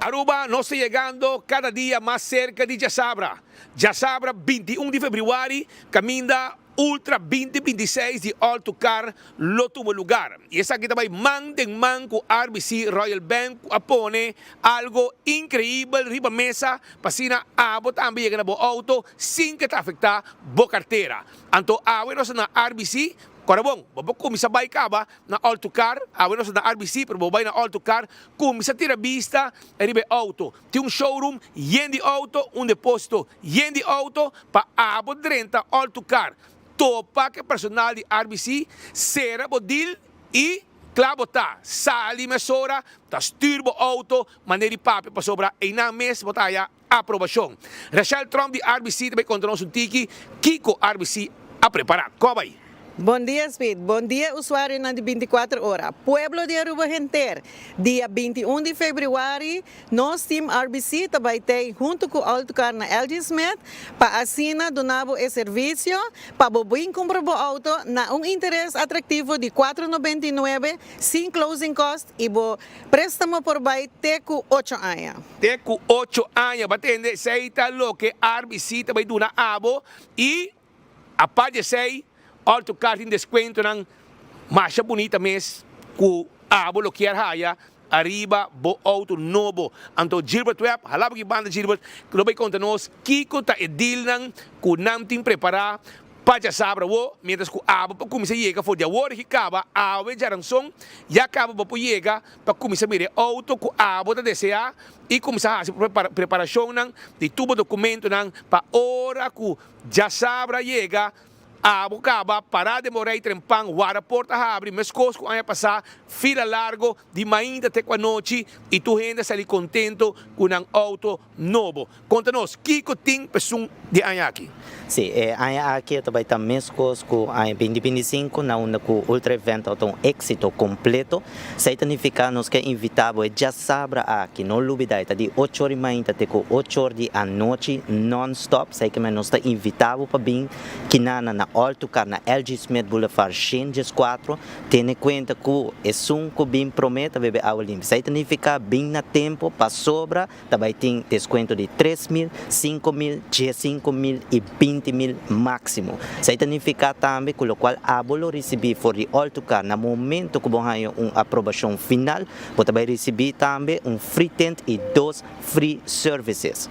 Aruba no está llegando cada día más cerca de Jasabra. Jasabra, 21 de febrero, camina Ultra 2026 de Alto Car lo tuvo lugar. Y esa aquí también man con RBC Royal Bank apone algo increíble riba mesa pasina abo también llega na bo auto sin que te afecta bo cartera. Anto awenos na RBC Corabong, babok kumisabay ka ba na Alto Car, awin sa na RBC, pero babay na Alto Car, kumisa tira vista, ribe auto. Ti un showroom, yen di auto, un deposito, yen di auto, pa abot renta Alto Car. Topa que personal di RBC, sera bodil e clavo ta, sali mesora, tas turbo auto, maneri papi pa sobra, e na mes botaya aprobasyon. Rachel Trump di RBC, também contra nosso tiki, Kiko RBC a preparar. Kobay. Bom dia, Speed. Bom dia, usuário na de 24 horas. Pueblo de Aruba Genter, dia 21 de fevereiro, nós, Team RBC, também tem, junto com o Alto Car na LG Smith, para assinar do nabo e serviço, para bobuin comprar o auto na interesse atrativo de 4,99, sem closing cost, e bo préstamo por bai teco 8 anos. Teco 8 anos, batende, sei tá lo que RBC também do na abo, e a parte sei, Alto Car tem desconto ng masya bonita mes ku abo lo kiar haya arriba bo auto novo. Anto Gilbert Web, halab ki banda Gilbert, klobay konta nos Kiko ta edil ng ku namting prepara pa Jasabra wo, mientras ku abo pa kumisa yega for dia wor hikaba awe jarang song ya kaba pa po yega pa kumisa mire auto ku abo ta desea e kumisa hasi preparasyon ng di tubo dokumento ng pa ora ku Jasabra yega abo kaba para demorar trempang wara porta abre mas coisas com a passar fila largo de mainda até com a noite e tu renda sali contento com um auto novo. Conta-nos, Kiko tem pessoa de aqui? Sim, aqui também está mesmo com a 2025 na onda com ultra evento um êxito completo. Isso significa nos que invitamos é já sabra aqui não lubida está de 8 horas mainda até com 8 horas de a noite non-stop. Sei que nós está invitado para vir que na Alto Car na LG Smith Boulevard Changes 4 tem conta que é que bem promete beber água limpa. Isso significa bem na tempo para sobra também tem desconto de 3.000, 5.000, 15.000 e 20.000 máximo. Isso significa também com o qual a bolo receber for de Alto Car na momento que você uma aprovação final, você vai receber também free tent e 2 free services.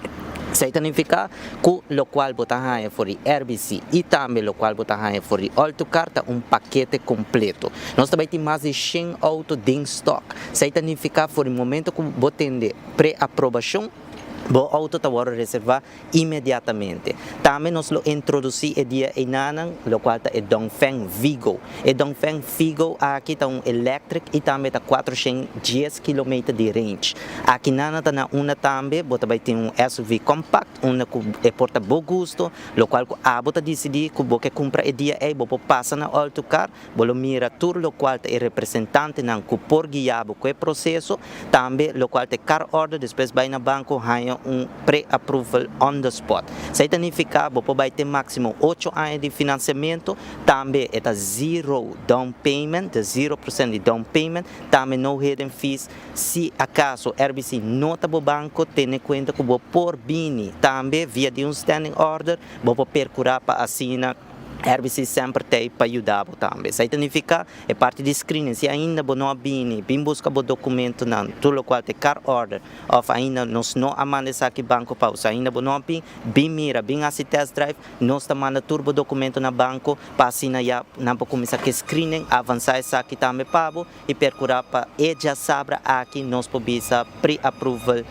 Isso significa que o qual você for de RBC e também o qual você for de Alto Car tá paquete completo. Nós também temos mais de 100 autos em stock. Isso significa for o momento que você tem pré-aprovação, o auto está para reservar imediatamente. Também nós lo introduzi e dia inanang, lo qual é Dongfeng Vigo. E Dongfeng Vigo aqui está electric e também está 410 km de range. Aqui nana está na uma também, bota vai ter SUV compact, uma que porta bom gosto, lo qual a bota decidir que você compra e dia e você passa na Alto Car, bolo mira tur lo qual é representante nan que por guiabo que processo, também lo qual é car order, depois vai na banco pre-approval on the spot. Isso significa que você vai ter máximo 8 anos de financiamento, também é zero down payment, 0% de down payment, também no hidden fees. Se acaso RBC nota o banco, tenha conta que você por bini, também via de standing order, você percurar para assinar. RBC sempre tem para ajudar também. Isso significa é parte de screening. Se ainda não bem busca o documento não, tudo o qual é car order, ou ainda nós não amamos aqui banco pausa, ainda não bem mira, bem assim test drive, nós também turbo documento na banco para assinar já não para começar que screening, avançar isso aqui também para e percurar para e já sabe aqui nós podemos pre-approval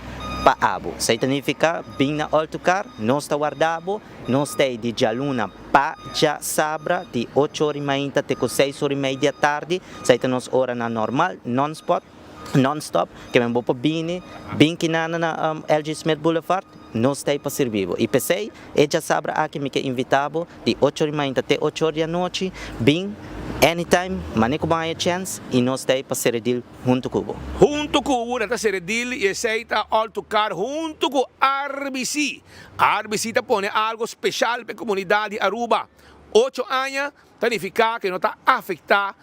para abo. Isso significa bem na Alto Car, nós está guardado, nós tem de Jaluna para já sabra de 8 horas e meia até 6 horas e meia da tarde, isso é nós hora na normal, non-stop, que vem para bem que na LG Smith Boulevard, nós tem para servir. E pensei, e já sabra aqui me que invitado de 8 horas e meia até 8 horas da noite, bem anytime, maneco ba chance e nós tem para servir junto com o Junto com o nata seredil e aceita Alto Car junto com RBC. A RBC tá põe algo especial para a comunidade Aruba. 8 anos, significa que não está afetado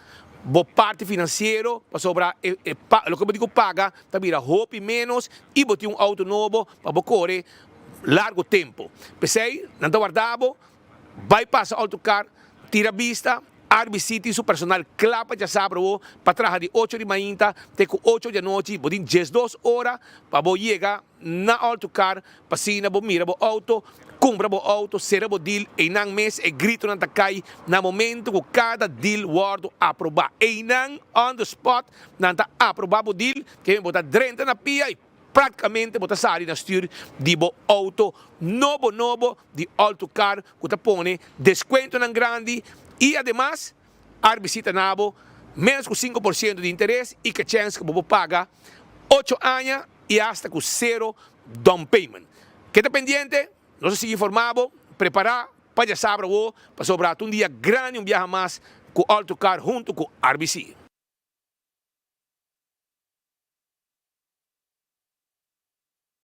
bo parte financeiro para sobrar lo que eu digo paga, também roupa menos e botar um auto novo para correr largo tempo. Pensei, não está guardado, vai passar autocar, tira vista, RBC tem seu personal clapa já sabe para trabalhar de 8 de manhã até 8 da noite, botin 12 horas para chegar na autocar, para cima, mira o auto, compra o auto, será o deal, e não mês e grito na cai na momento que cada deal wordo aprovar. E não on the spot, não está aprovado o deal, que botar 30 na pia e praticamente botar sali na stuur di bo auto novo di autocar que te põe desconto na grande e además arbicita nabo menos que 5% de interesse e que chance que você paga 8 anos e hasta com 0 down payment. Queda pendiente, não se informado, preparar para já saber para sobrar um dia grande, viaje mais com autocar junto com RBC.